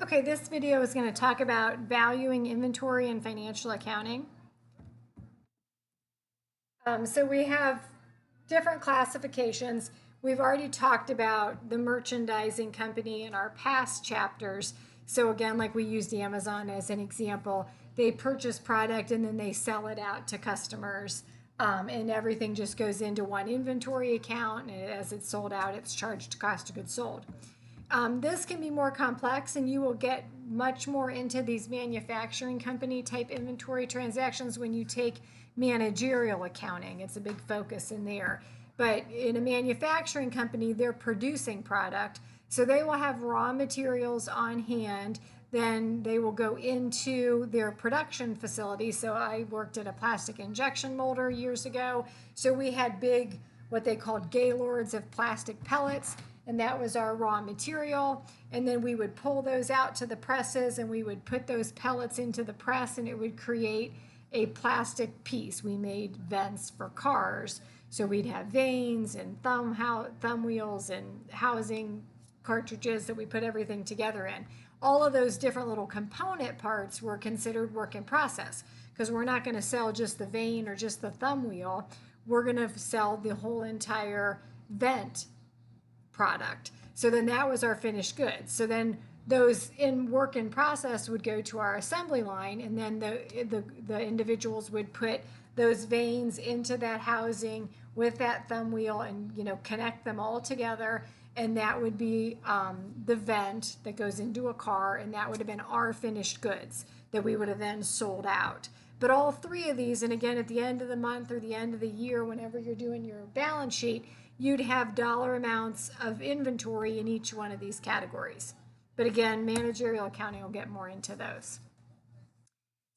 Okay, this video is going to talk about valuing inventory and financial accounting. So we have different classifications. We've already talked about the merchandising company in our past chapters. So again, like we used Amazon as an example, they purchase product and then they sell it out to customers. And everything just goes into one inventory account, and as it's sold out, it's charged to cost of goods sold. This can be more complex, and you will get much more into these manufacturing company type inventory transactions when you take managerial accounting. It's a big focus in there. But in a manufacturing company, they're producing product, so they will have raw materials on hand. Then they will go into their production facility. So I worked at a plastic injection molder years ago. So we had big, what they called gaylords of plastic pellets, and that was our raw material. And then we would pull those out to the presses, and we would put those pellets into the press, and it would create a plastic piece. We made vents for cars. So we'd have vanes and thumb wheels and housing cartridges that we put everything together in. All of those different little component parts were considered work in process, because we're not going to sell just the vane or just the thumb wheel. We're going to sell the whole entire vent product. So then that was our finished goods. So then those in work in process would go to our assembly line, and then the individuals would put those vanes into that housing with that thumb wheel and connect them all together, and that would be the vent that goes into a car, and that would have been our finished goods that we would have then sold out. But all three of these, and again at the end of the month or the end of the year, whenever you're doing your balance sheet, you'd have dollar amounts of inventory in each one of these categories. But again, managerial accounting will get more into those.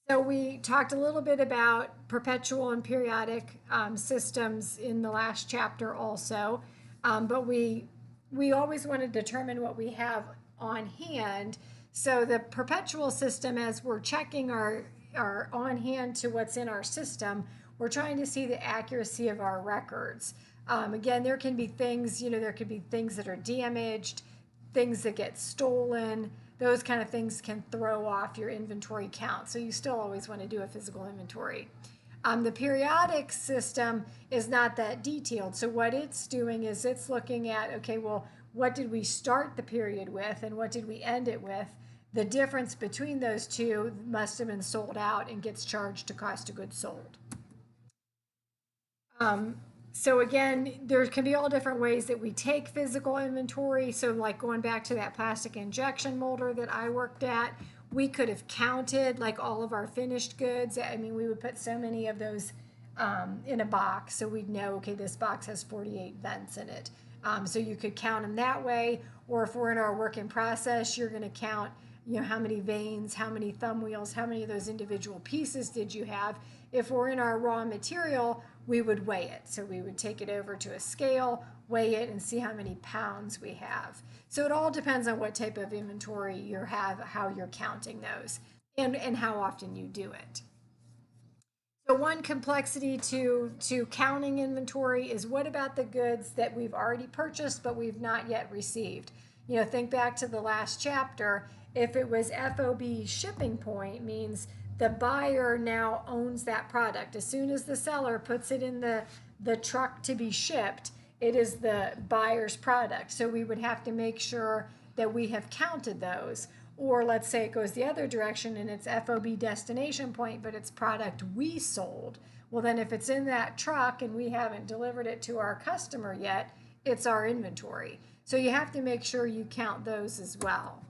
So we talked a little bit about perpetual and periodic systems in the last chapter also, but we always want to determine what we have on hand. So the perpetual system, as we're checking our on hand to what's in our system, we're trying to see the accuracy of our records. Again, there can be things, there could be things that are damaged, things that get stolen. Those kind of things can throw off your inventory count. So you still always want to do a physical inventory. The periodic system is not that detailed. So what it's doing is it's looking at, okay, well, what did we start the period with and what did we end it with? The difference between those two must have been sold out and gets charged to cost of goods sold. So again, there can be all different ways that we take physical inventory. So like going back to that plastic injection molder that I worked at, we could have counted like all of our finished goods. I mean, we would put so many of those in a box, so we'd know, okay, this box has 48 vents in it. So you could count them that way. Or if we're in our work in process, you're going to count, how many vanes, how many thumb wheels, how many of those individual pieces did you have. If we're in our raw material, we would weigh it. So we would take it over to a scale, weigh it, and see how many pounds we have. So it all depends on what type of inventory you have, how you're counting those, and how often you do it. So one complexity to counting inventory is, what about the goods that we've already purchased but we've not yet received? Think back to the last chapter. If it was FOB shipping point, means the buyer now owns that product. As soon as the seller puts it in the truck to be shipped, it is the buyer's product. So we would have to make sure that we have counted those. Or let's say it goes the other direction and it's FOB destination point, but it's product we sold. Well, then if it's in that truck and we haven't delivered it to our customer yet, it's our inventory. So you have to make sure you count those as well.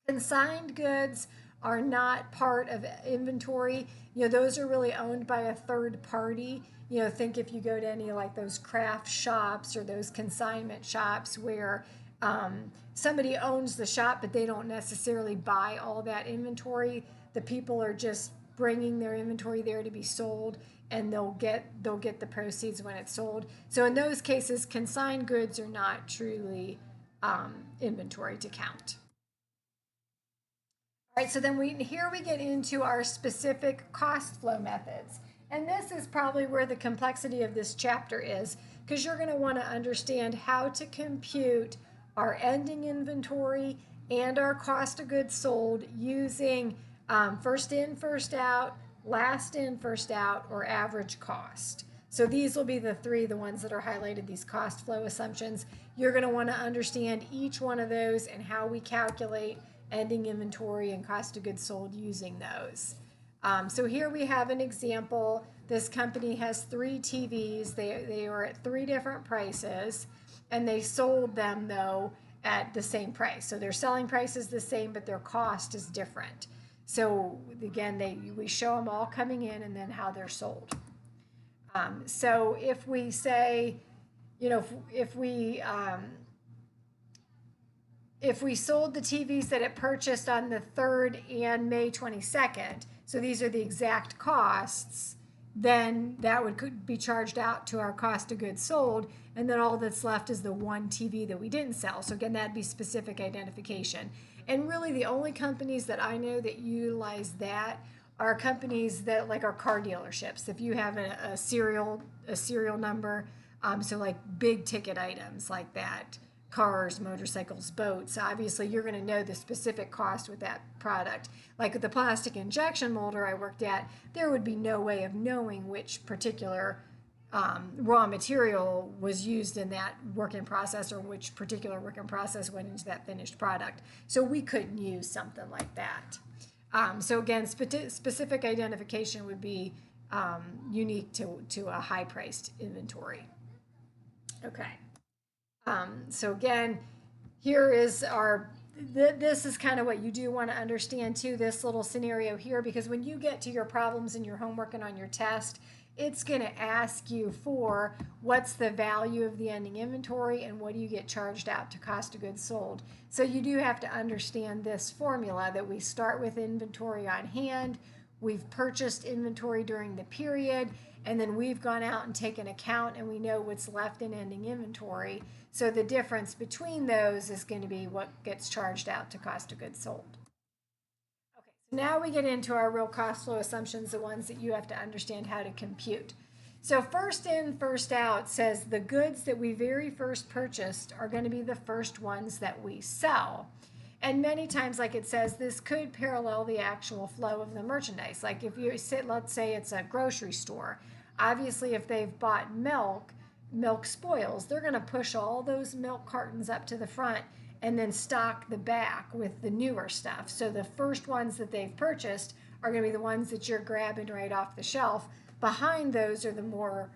Consigned goods are not part of inventory. Those are really owned by a third party. Think if you go to any like those craft shops or those consignment shops where somebody owns the shop, but they don't necessarily buy all that inventory. The people are just bringing their inventory there to be sold, and they'll get the proceeds when it's sold. So in those cases, consigned goods are not truly inventory to count. All right, so then here we get into our specific cost flow methods. And this is probably where the complexity of this chapter is, because you're going to want to understand how to compute our ending inventory and our cost of goods sold using first in, first out, last in, first out, or average cost. So these will be the three, the ones that are highlighted, these cost flow assumptions. You're going to want to understand each one of those and how we calculate ending inventory and cost of goods sold using those. So here we have an example. This company has 3 TVs. They are at 3 different prices, and they sold them, though, at the same price. So their selling price is the same, but their cost is different. So again, we show them all coming in and then how they're sold. So if we say, you know, if we sold the TVs that it purchased on the 3rd and May 22nd, so these are the exact costs, then that could be charged out to our cost of goods sold, and then all that's left is the one TV that we didn't sell. So again, that'd be specific identification. And really the only companies that I know that utilize that are companies that, like, our car dealerships. If you have a serial number, so like big ticket items like that, cars, motorcycles, boats, obviously you're going to know the specific cost with that product. Like with the plastic injection molder I worked at, there would be no way of knowing which particular raw material was used in that work in process, or which particular work in process went into that finished product. So we couldn't use something like that. So again, specific identification would be unique to a high-priced inventory. Okay. So again, here is this is kind of what you do want to understand too, this little scenario here, because when you get to your problems in your homework and on your test, it's going to ask you for what's the value of the ending inventory and what do you get charged out to cost of goods sold. So you do have to understand this formula that we start with inventory on hand, we've purchased inventory during the period, and then we've gone out and taken account and we know what's left in ending inventory. So the difference between those is going to be what gets charged out to cost of goods sold. So now we get into our real cost flow assumptions, the ones that you have to understand how to compute. So first in, first out says the goods that we very first purchased are going to be the first ones that we sell. And many times, like it says, this could parallel the actual flow of the merchandise. Like if you sit, let's say it's a grocery store. Obviously, if they've bought milk spoils. They're going to push all those milk cartons up to the front and then stock the back with the newer stuff. So the first ones that they've purchased are going to be the ones that you're grabbing right off the shelf. Behind those are the more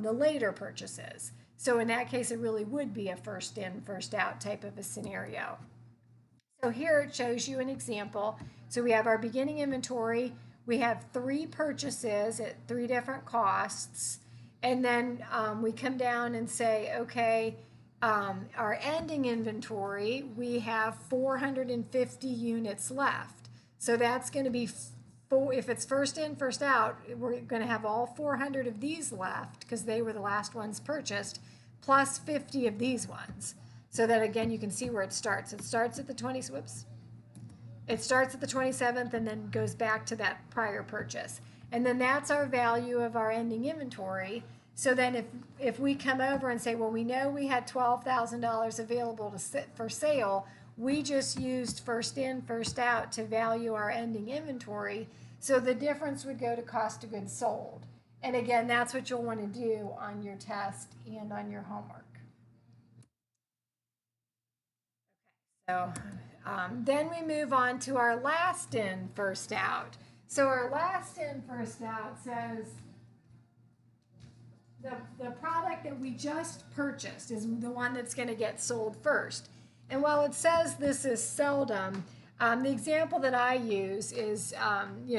the later purchases. So in that case, it really would be a first in, first out type of a scenario. So here it shows you an example. So we have our beginning inventory. We have 3 purchases at 3 different costs. And then we come down and say, okay, our ending inventory, we have 450 units left. So that's going to be, if it's first in, first out, we're going to have all 400 of these left because they were the last ones purchased, plus 50 of these ones. So that, again, you can see where it starts. It starts at the 27th and then goes back to that prior purchase. And then that's our value of our ending inventory. So then if we come over and say, well, we know we had $12,000 available for sale, we just used first in, first out to value our ending inventory. So the difference would go to cost of goods sold. And again, that's what you'll want to do on your test and on your homework. So then we move on to our last in, first out. So our last in, first out says the product that we just purchased is the one that's going to get sold first. And while it says this is seldom, the example that I use is,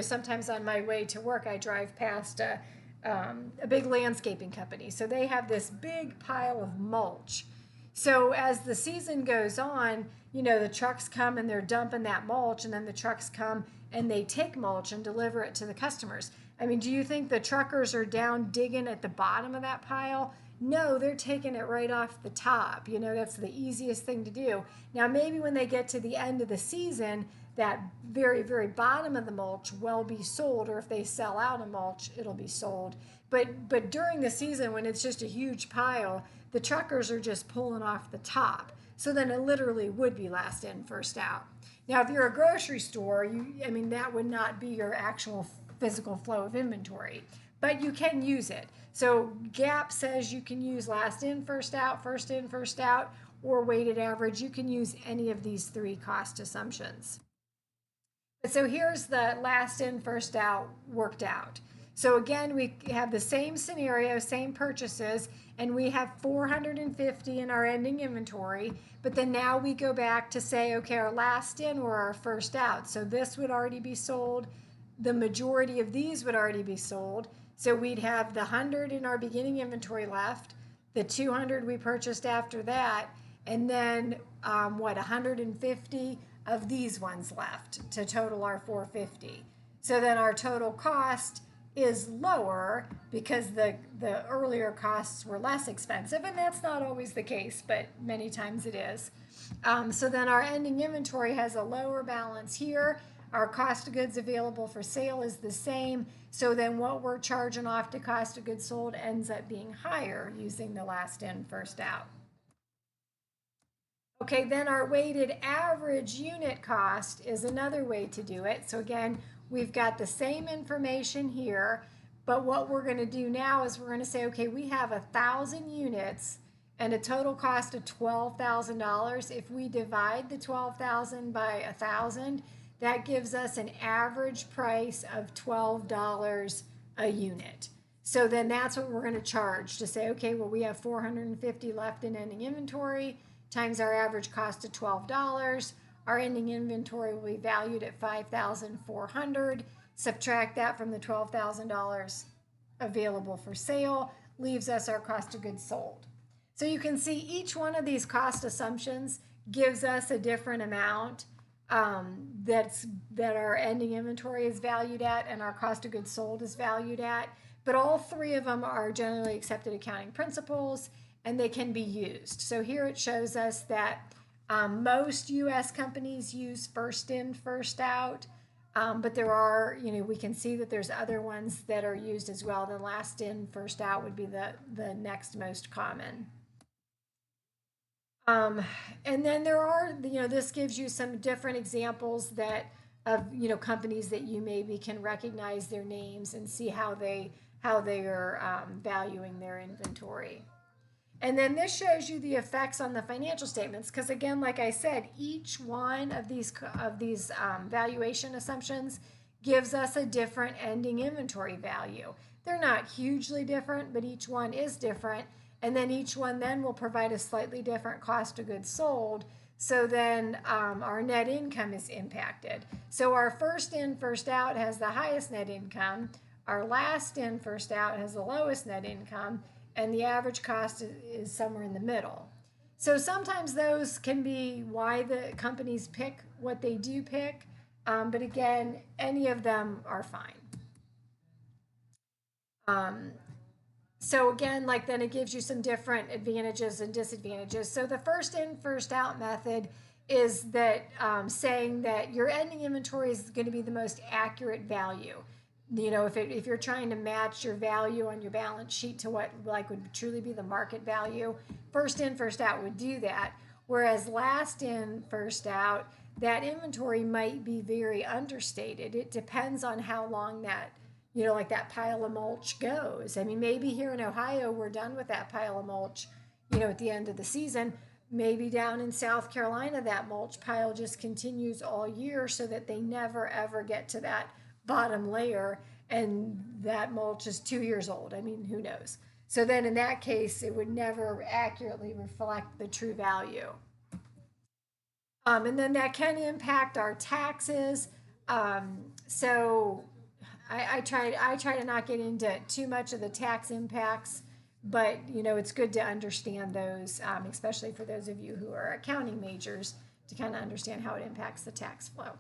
sometimes on my way to work, I drive past a big landscaping company. So they have this big pile of mulch. So as the season goes on, the trucks come and they're dumping that mulch, and then the trucks come and they take mulch and deliver it to the customers. I mean, do you think the truckers are down digging at the bottom of that pile? No, they're taking it right off the top. That's the easiest thing to do. Now, maybe when they get to the end of the season, that very, very bottom of the mulch will be sold, or if they sell out of mulch, it'll be sold. But during the season, when it's just a huge pile, the truckers are just pulling off the top. So then it literally would be last in, first out. Now, if you're a grocery store, that would not be your actual physical flow of inventory, but you can use it. So GAAP says you can use last in, first out, or weighted average. You can use any of these three cost assumptions. So here's the last in, first out worked out. So again, we have the same scenario, same purchases, and we have 450 in our ending inventory, but then now we go back to say, okay, our last in or our first out. So this would already be sold. The majority of these would already be sold. So we'd have the 100 in our beginning inventory left, the 200 we purchased after that, and then 150 of these ones left to total our 450. So then our total cost is lower because the earlier costs were less expensive, and that's not always the case, but many times it is. So then our ending inventory has a lower balance here. Our cost of goods available for sale is the same. So then what we're charging off to cost of goods sold ends up being higher using the last in, first out. Okay, then our weighted average unit cost is another way to do it. So again, we've got the same information here, but what we're going to do now is we're going to say, okay, we have 1,000 units and a total cost of $12,000. If we divide the 12,000 by 1,000, that gives us an average price of $12 a unit. So then that's what we're going to charge to say, okay, well, we have 450 left in ending inventory times our average cost of $12. Our ending inventory will be valued at $5,400. Subtract that from the $12,000 available for sale, leaves us our cost of goods sold. So you can see each one of these cost assumptions gives us a different amount that our ending inventory is valued at and our cost of goods sold is valued at. But all three of them are generally accepted accounting principles, and they can be used. So here it shows us that most U.S. companies use first in, first out, but there are, we can see that there's other ones that are used as well. The last in, first out would be the next most common. And then there are, this gives you some different examples of companies that you maybe can recognize their names and see how they are valuing their inventory. And then this shows you the effects on the financial statements, because again, like I said, each one of these valuation assumptions gives us a different ending inventory value. They're not hugely different, but each one is different. And then each one then will provide a slightly different cost of goods sold. So then our net income is impacted. So our first in, first out has the highest net income. Our last in, first out has the lowest net income. And the average cost is somewhere in the middle. So sometimes those can be why the companies pick what they do pick. But again, any of them are fine. So again, then it gives you some different advantages and disadvantages. So the first in, first out method is that saying that your ending inventory is going to be the most accurate value. If you're trying to match your value on your balance sheet to what would truly be the market value, first in, first out would do that. Whereas last in, first out, that inventory might be very understated. It depends on how long that, that pile of mulch goes. Maybe here in Ohio, we're done with that pile of mulch, at the end of the season. Maybe down in South Carolina, that mulch pile just continues all year so that they never, ever get to that bottom layer, and that mulch is 2 years old. Who knows? So then in that case, it would never accurately reflect the true value. And then that can impact our taxes. So I try to not get into too much of the tax impacts, but it's good to understand those, especially for those of you who are accounting majors, to kind of understand how it impacts the tax flow.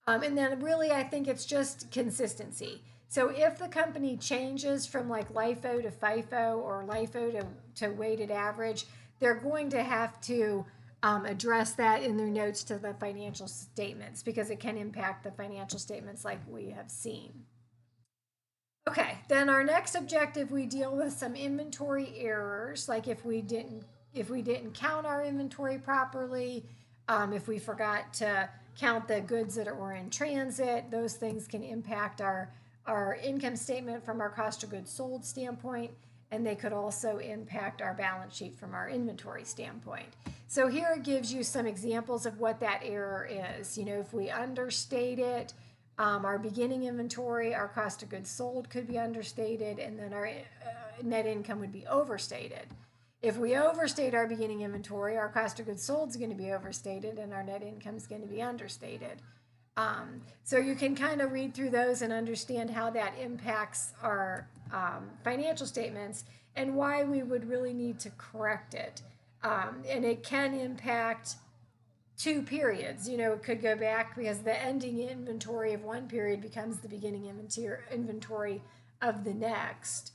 And then really, I think it's just consistency. So if the company changes from LIFO to FIFO or LIFO to weighted average, they're going to have to address that in their notes to the financial statements, because it can impact the financial statements like we have seen. Okay, then our next objective, we deal with some inventory errors, like if we didn't if we didn't count our inventory properly, if we forgot to count the goods that were in transit, those things can impact our income statement from our cost of goods sold standpoint, and they could also impact our balance sheet from our inventory standpoint. So here it gives you some examples of what that error is. You know, if we understate it, our beginning inventory, our cost of goods sold could be understated, and then our net income would be overstated. If we overstate our beginning inventory, our cost of goods sold is going to be overstated, and our net income is going to be understated. So you can kind of read through those and understand how that impacts our financial statements and why we would really need to correct it. And it can impact 2 periods. You know, it could go back because the ending inventory of one period becomes the beginning inventory of the next.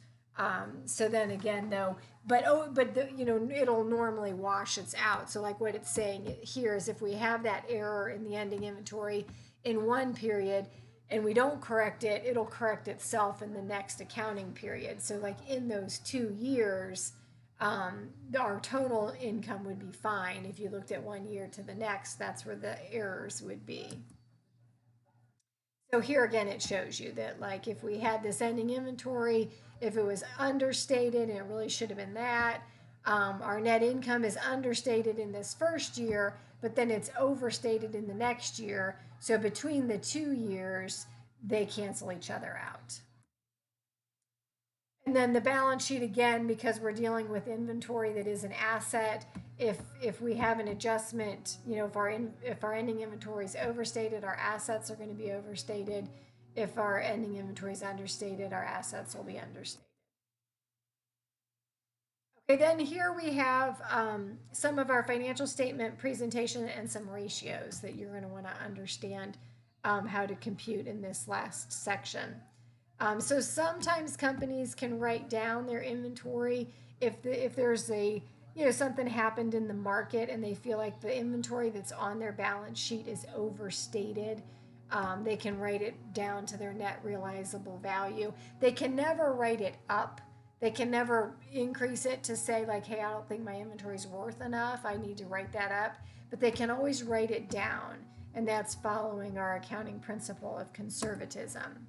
So then again, though, you know, it'll normally wash its out. So like what it's saying here is if we have that error in the ending inventory in one period and we don't correct it, it'll correct itself in the next accounting period. So like in those 2 years, our total income would be fine. If you looked at 1 year to the next, that's where the errors would be. So here again, it shows you that like if we had this ending inventory, if it was understated and it really should have been that, our net income is understated in this first year, but then it's overstated in the next year. So between the 2 years, they cancel each other out. And then the balance sheet again, because we're dealing with inventory that is an asset, if we have an adjustment, you know, if our ending inventory is overstated, our assets are going to be overstated. If our ending inventory is understated, our assets will be understated. Okay, then here we have some of our financial statement presentation and some ratios that you're going to want to understand how to compute in this last section. So sometimes companies can write down their inventory if there's a, you know, something happened in the market and they feel like the inventory that's on their balance sheet is overstated. They can write it down to their net realizable value. They can never write it up. They can never increase it to say like, hey, I don't think my inventory is worth enough, I need to write that up. But they can always write it down, and that's following our accounting principle of conservatism.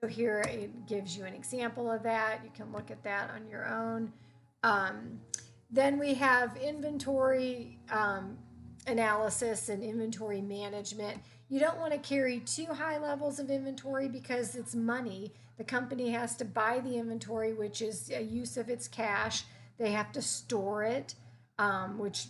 So here it gives you an example of that. You can look at that on your own. Then we have inventory analysis and inventory management. You don't want to carry too high levels of inventory because it's money. The company has to buy the inventory, which is a use of its cash. They have to store it, which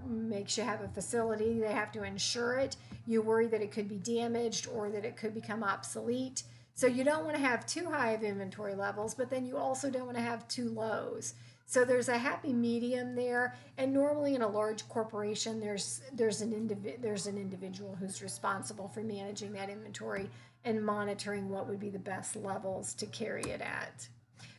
makes you have a facility. They have to insure it. You worry that it could be damaged or that it could become obsolete. So you don't want to have too high of inventory levels, but then you also don't want to have too lows. So there's a happy medium there, and normally in a large corporation, there's an individual who's responsible for managing that inventory and monitoring what would be the best levels to carry it at.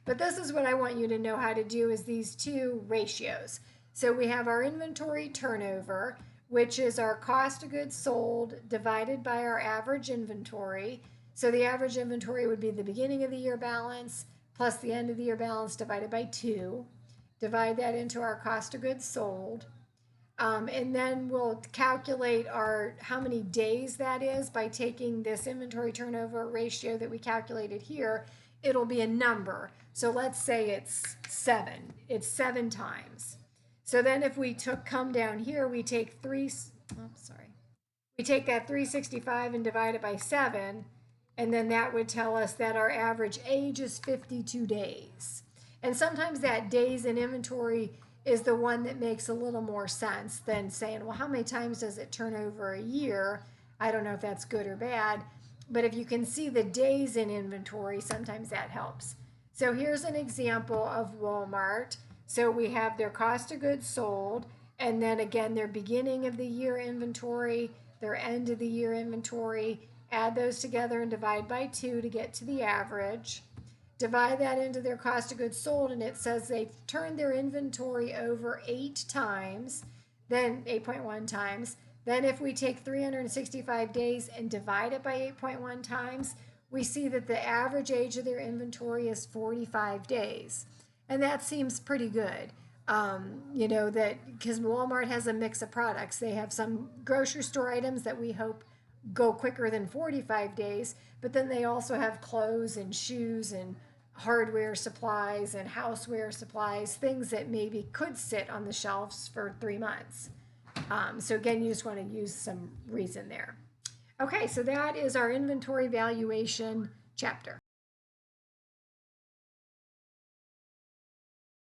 But this is what I want you to know how to do is these 2 ratios. So we have our inventory turnover, which is our cost of goods sold divided by our average inventory. So the average inventory would be the beginning of the year balance plus the end of the year balance divided by 2. Divide that into our cost of goods sold. And then we'll calculate how many days that is by taking this inventory turnover ratio that we calculated here. It'll be a number. So let's say it's 7. It's 7 times. So then if we come down here, we take we take that 365 and divide it by 7. And then that would tell us that our average age is 52 days. And sometimes that days in inventory is the one that makes a little more sense than saying, well, how many times does it turn over a year? I don't know if that's good or bad, but if you can see the days in inventory, sometimes that helps. So here's an example of Walmart. So we have their cost of goods sold, and then again, their beginning of the year inventory, their end of the year inventory. Add those together and divide by 2 to get to the average. Divide that into their cost of goods sold, and it says they've turned their inventory over 8 times, then 8.1 times. Then if we take 365 days and divide it by 8.1 times, we see that the average age of their inventory is 45 days. And that seems pretty good. You know, that because Walmart has a mix of products. They have some grocery store items that we hope go quicker than 45 days, but then they also have clothes and shoes and hardware supplies and houseware supplies, things that maybe could sit on the shelves for 3 months. So again, you just want to use some reason there. Okay, so that is our inventory valuation chapter.